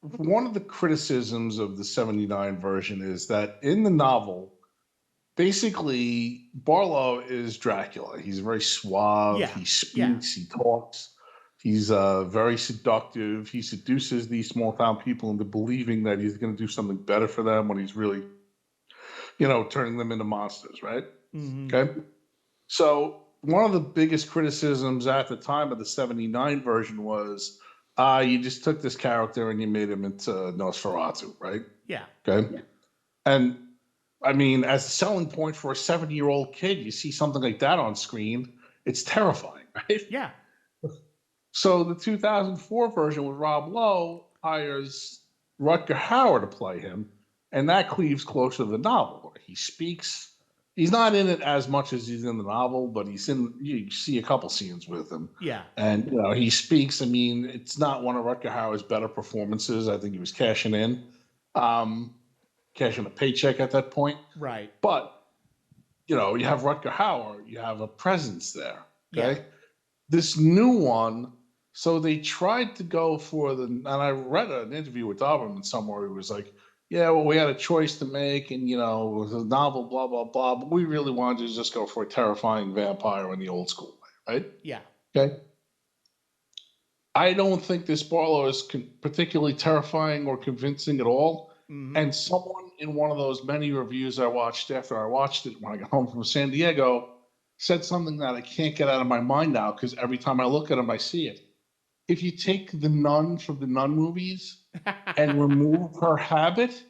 one of the criticisms of the 79 version is that in the novel, basically Barlow is Dracula. He's very suave. Yeah, He yeah, speaks. He talks. He's very seductive. He seduces these small town people into believing that he's going to do something better for them when he's really, turning them into monsters, right? hmm, Okay. So one of the biggest criticisms at the time of the 79 version was you just took this character and you made him into Nosferatu, right? yeah, Okay. And I mean, as a selling point for a 70-year-old kid, you see something like that on screen, it's terrifying, right? yeah, So the 2004 version with Rob Lowe hires Rutger Hauer to play him, and that cleaves closer to the novel. He speaks. He's not in it as much as he's in the novel, but he's in. You see a couple scenes with him, yeah, and he speaks. I mean, it's not one of Rutger Hauer's better performances. I think he was um, cashing a paycheck at that point. right, But you have Rutger Hauer. You have a presence there. yeah, Okay, this new one, so they tried to go for and I read an interview with Dauberman somewhere. He was like, "Yeah, well, we had a choice to make, and it was a novel, blah blah blah, but we really wanted to just go for a terrifying vampire in the old school way, right?" yeah, Okay. I don't think this Barlow is particularly terrifying or convincing at all. hmm, And someone in one of those many reviews I watched after I watched it when I got home from San Diego said something that I can't get out of my mind now because every time I look at him, I see it. If you take the nun from the nun movies and remove her habit,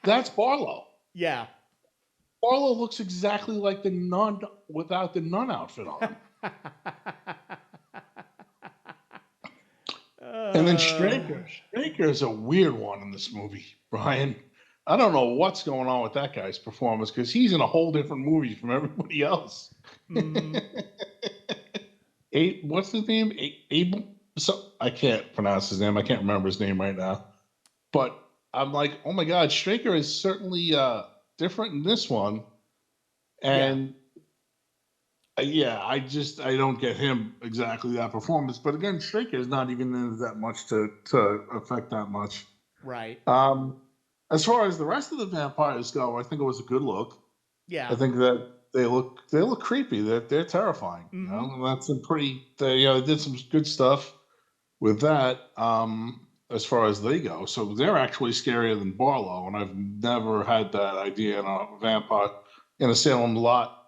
that's Barlow. yeah. Barlow looks exactly like the nun without the nun outfit on. And then uh, Straker. Straker is a weird one in this movie, Brian. I don't know what's going on with that guy's performance because he's in a whole different movie from everybody else. mm, What's his name? Abel? So I can't pronounce his name. I can't remember his name right now. But I'm like, oh my God, Straker is certainly different in this one. yeah, And yeah, I don't get him exactly that performance. But again, Straker is not even in that much to affect that much. right, Um, as far as the rest of the vampires go, I think it was a good look. I yeah, think that they look creepy. They're terrifying. hmm, And that's some pretty. They did some good stuff with that. As far as they go, so they're actually scarier than Barlow, and I've never had that idea in a vampire in a Salem lot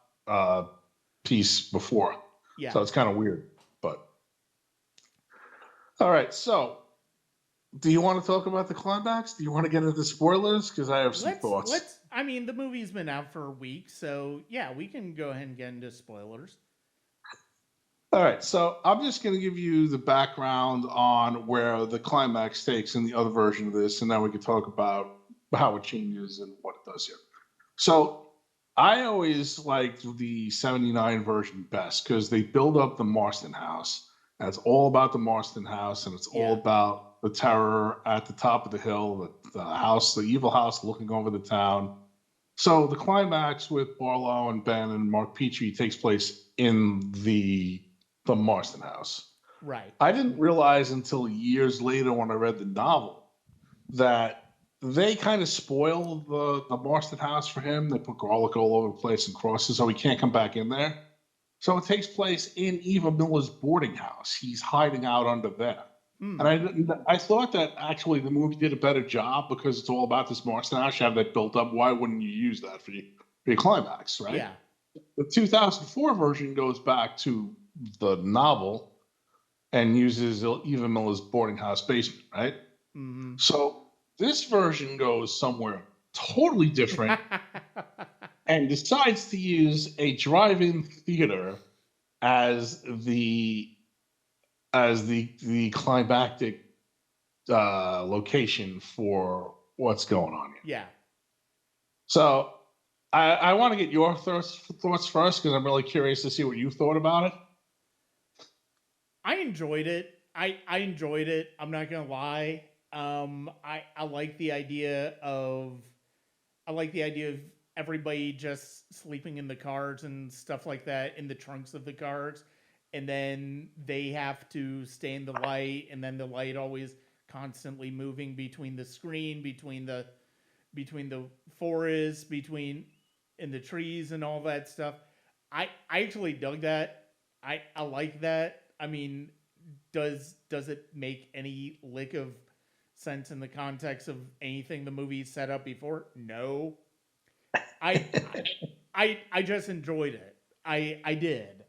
piece before. yeah. So it's kind of weird. But all right, so do you want to talk about the climax? Do you want to get into spoilers? Because I have some thoughts. Let's. I mean, the movie's been out for a week, so yeah, we can go ahead and get into spoilers. All right, so I'm just going to give you the background on where the climax takes in the other version of this, and then we can talk about how it changes and what it does here. So I always liked the 79 version best because they build up the Marston house. And it's all about the Marston house, and it's all Yeah, about the terror at the top of the hill, the house, the evil house looking over the town. So the climax with Barlow and Ben and Mark Petrie takes place in the Marston house. right. I didn't realize until years later when I read the novel that they kind of spoil the Marston house for him. They put garlic all over the place and crosses so he can't come back in there. So it takes place in Eva Miller's boarding house. He's hiding out under there. Hmm. And I thought that actually the movie did a better job because it's all about this Marston house. You have that built up. Why wouldn't you use that for your climax, right? Yeah. The 2004 version goes back to the novel and uses Eva Miller's boarding house basement, right? Hmm. So this version goes somewhere totally different and decides to use a drive-in theater as the climactic location for what's going on here. Yeah. So I want to get your thoughts first because I'm really curious to see what you thought about it. I enjoyed it. I enjoyed it. I'm not gonna lie. I like the idea of everybody just sleeping in the cars and stuff like that in the trunks of the cars, and then they have to stay in the light, and then the light always constantly moving between the screen, between the forest, between in the trees and all that stuff. I actually dug that. I like that. I mean, does it make any lick of sense in the context of anything the movie set up before? No. I I just enjoyed it. I did.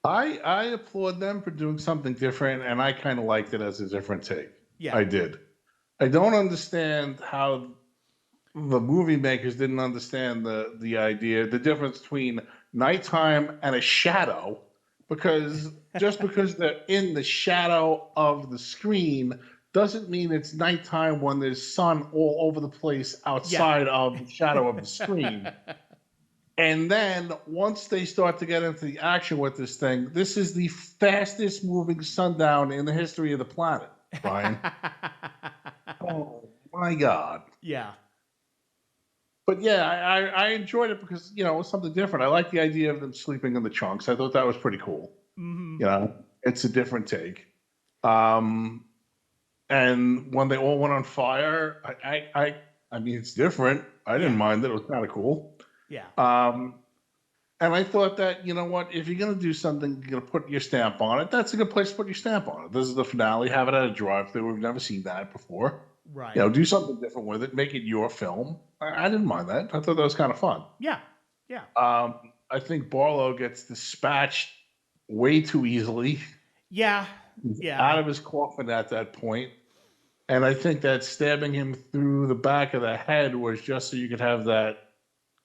I applaud them for doing something different, and I kind of liked it as a different take. Yeah. I did. I don't understand how the movie makers didn't understand the idea, the difference between nighttime and a shadow, because just because they're in the shadow of the screen doesn't mean it's nighttime when there's sun all over the place Yeah. outside of the shadow of the screen. And then once they start to get into the action with this thing, this is the fastest moving sundown in the history of the planet, Brian. Oh my God. Yeah. But yeah, I enjoyed it because, it was something different. I like the idea of them sleeping in the trunks. I thought that was pretty cool. Mm-hmm. It's a different take. Um, and when they all went on fire, I mean, it's different. I didn't mind it. It was kind of cool. Yeah. And I thought that, you know what, if you're going to do something, you're going to put your stamp on it. That's a good place to put your stamp on it. This is the finale. Have it at a drive-through. We've never seen that before. Right. Do something different with it. Make it your film. I didn't mind that. I thought that was kind of fun. Yeah. Yeah. I think Barlow gets dispatched way too easily. Yeah. He's Yeah. out of his coffin at that point. And I think that stabbing him through the back of the head was just so you could have that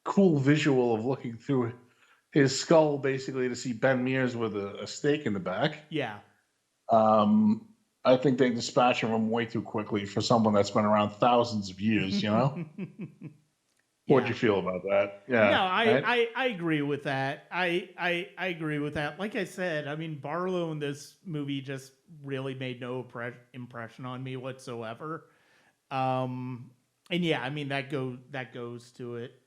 cool visual of looking through his skull, basically, to see Ben Mears with a stake in the back. Yeah. I think they dispatch him way too quickly for someone that's been around thousands of years, What'd you feel about that? Yeah. No, I agree with that. I agree with that. Like I said, I mean, Barlow in this movie just really made no impression on me whatsoever. And yeah, I mean that goes to it.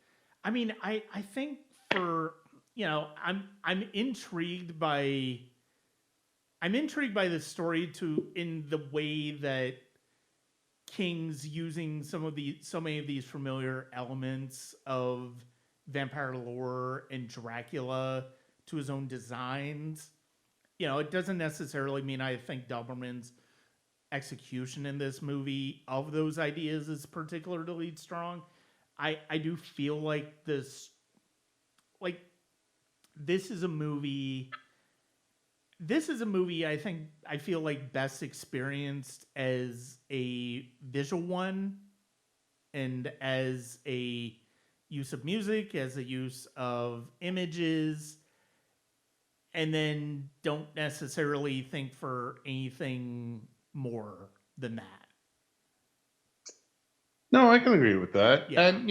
I mean, I think for I'm intrigued by the story in the way that King's using so many of these familiar elements of vampire lore and Dracula to his own designs. It doesn't necessarily mean I think Dauberman's execution in this movie of those ideas is particularly strong. I do feel like this is a movie. This is a movie I feel like best experienced as a visual one and as a use of music, as a use of images, and then don't necessarily think for anything more than that. No, I can agree with that. Yeah. And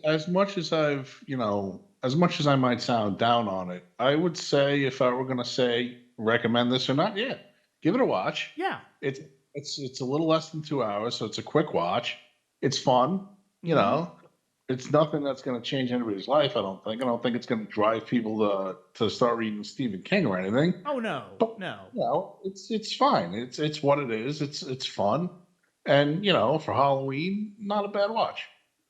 as much as as much as I might sound down on it, I would say if I were going to say recommend this or not, yeah, give it a watch. Yeah. It's a little less than 2 hours, so it's a quick watch. It's fun, It's nothing that's going to change anybody's life. I don't think. I don't think it's going to drive people to start reading Stephen King or anything. Oh no, but, no. It's fine. It's what it is. It's fun, and for Halloween, not a bad watch.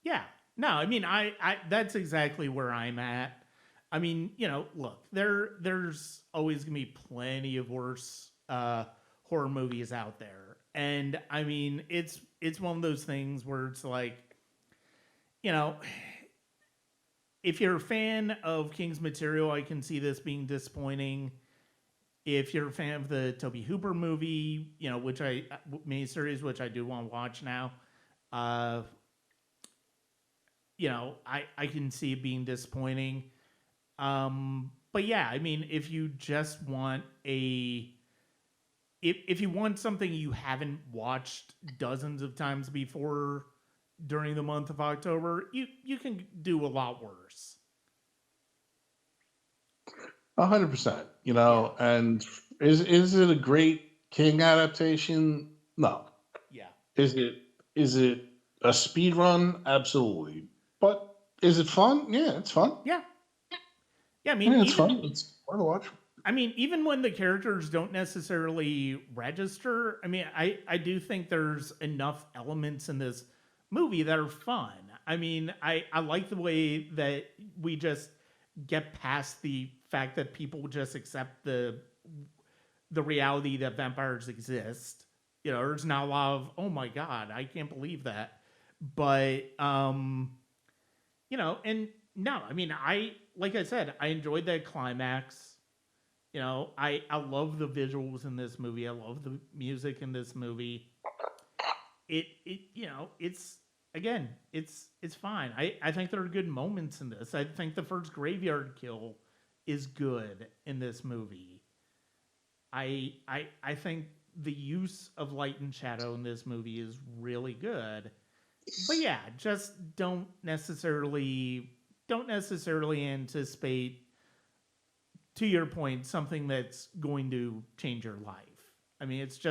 Yeah. No, I mean, I that's exactly where I'm at. I mean, look, there's always gonna be plenty of worse horror movies out there, and I mean, it's one of those things where it's like, if you're a fan of King's material, I can see this being disappointing. If you're a fan of the Tobe Hooper movie, miniseries, which I do want to watch now, I can see it being disappointing. But yeah, I mean, if you just want if you want something you haven't watched dozens of times before during the month of October, you can do a lot worse. 100%. And is it a great King adaptation? No. Yeah. Is it a speed run? Absolutely. But is it fun? Yeah, it's fun. Yeah. Yeah, I mean, it's fun. It's fun to watch. I mean, even when the characters don't necessarily register, I mean, I do think there's enough elements in this movie that are fun. I mean, I like the way that we just get past the fact that people just accept the reality that vampires exist. You know, there's not a lot of, oh my god, I can't believe that. But you know, and no, I mean, I like I said, I enjoyed that climax. You know, I love the visuals in this movie. I love the music in this movie. It you know, it's again, it's fine. I think there are good moments in this. I think the first graveyard kill is good in this movie. I think the use of light and shadow in this movie is really good. But yeah, just don't necessarily anticipate, to your point, something that's going to change your life. I mean, it's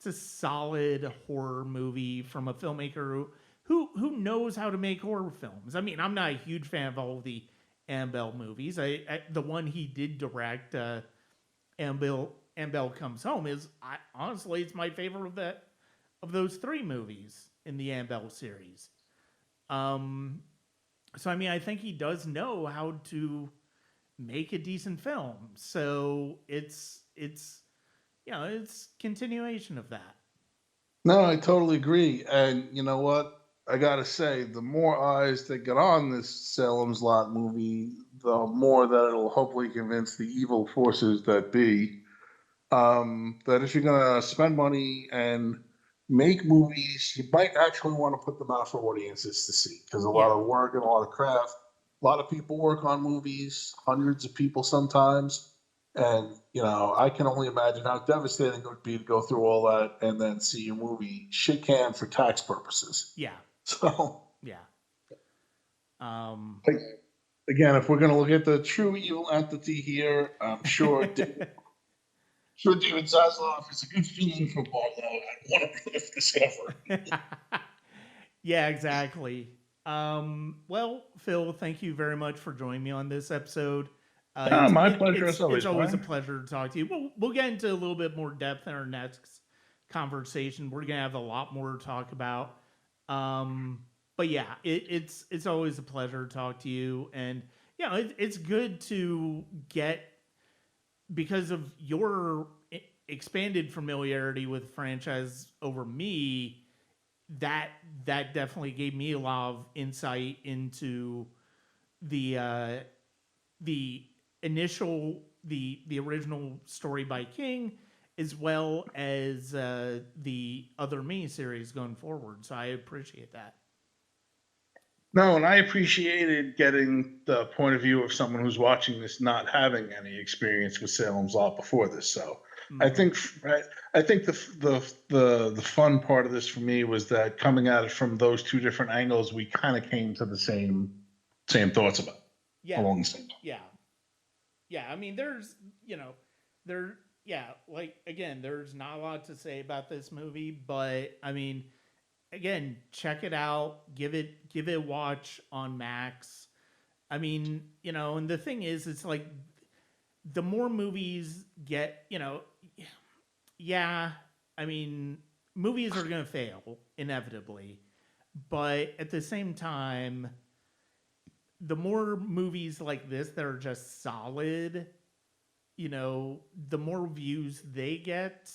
a solid horror movie from a filmmaker who knows how to make horror films. I mean, I'm not a huge fan of all of the Annabelle movies. The one he did direct, Annabelle Comes Home, honestly, it's my favorite of those three movies in the Annabelle series. Um, so I mean, I think he does know how to make a decent film. So it's it's continuation of that. No, I totally agree. And you know what? I gotta say, the more eyes that get on this Salem's Lot movie, the more that it'll hopefully convince the evil forces that be that if you're gonna spend money and make movies, you might actually want to put them out for audiences to see because a lot Yeah. of work and a lot of craft. A lot of people work on movies, hundreds of people sometimes. And, I can only imagine how devastating it would be to go through all that and then see your movie shit canned for tax purposes. Yeah. So, Yeah. Um like, again, if we're going to look at the true evil entity here, I'm sure David Zaslav is a good feeling for Barlow. I want to live discovery. Yeah, exactly. Well, Phil, thank you very much for joining me on this episode. Ah, my pleasure as It's always, always a Brian. pleasure to talk to you. We'll get into a little bit more depth in our next conversation. We're gonna have a lot more to talk about. But yeah, it's always a pleasure to talk to you, and it's good to get, because of your expanded familiarity with the franchise over me, that that definitely gave me a lot of insight into the the the original story by King, as well as the other miniseries going forward. So I appreciate that. No, and I appreciated getting the point of view of someone who's watching this not having any experience with Salem's Lot before this. So I Mm-hmm. think I think the fun part of this for me was that coming at it from those two different angles, we kind of came to the same thoughts about it Yeah, along the same time. yeah, yeah. I mean, there's there yeah, like again, there's not a lot to say about this movie, but I mean, again, check it out. Give it a watch on Max. I mean, and the thing is, it's like the more movies get, yeah, I mean, movies are going to fail inevitably, but at the same time, the more movies like this that are just solid, the more views they get,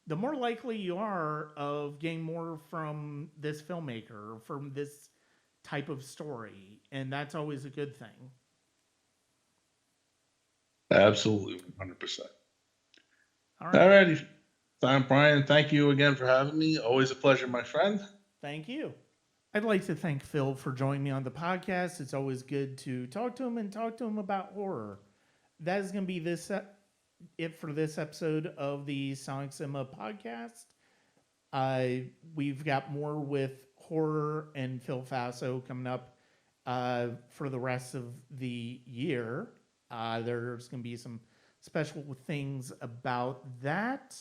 the more likely you are of getting more from this filmmaker, from this type of story, and that's always a good thing. Absolutely, 100%. All All right. righty, Brian. Thank you again for having me. Always a pleasure, my friend. Thank you. I'd like to thank Phil for joining me on the podcast. It's always good to talk to him and talk to him about horror. That is going to be it for this episode of the Sonic Cinema podcast. We've got more with horror and Phil Fasso coming up for the rest of the year. There's going to be some special things about that.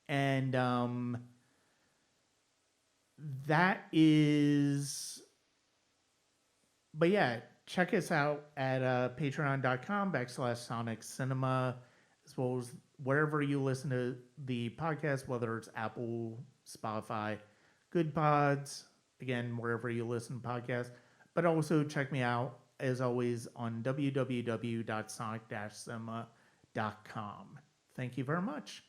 And that is. But yeah, check us out at patreon.com/Sonic Cinema, as well as wherever you listen to the podcast, whether it's Apple, Spotify, Good Pods, again, wherever you listen to podcasts. But also check me out, as always, on www.sonic-cinema.com. Thank you very much.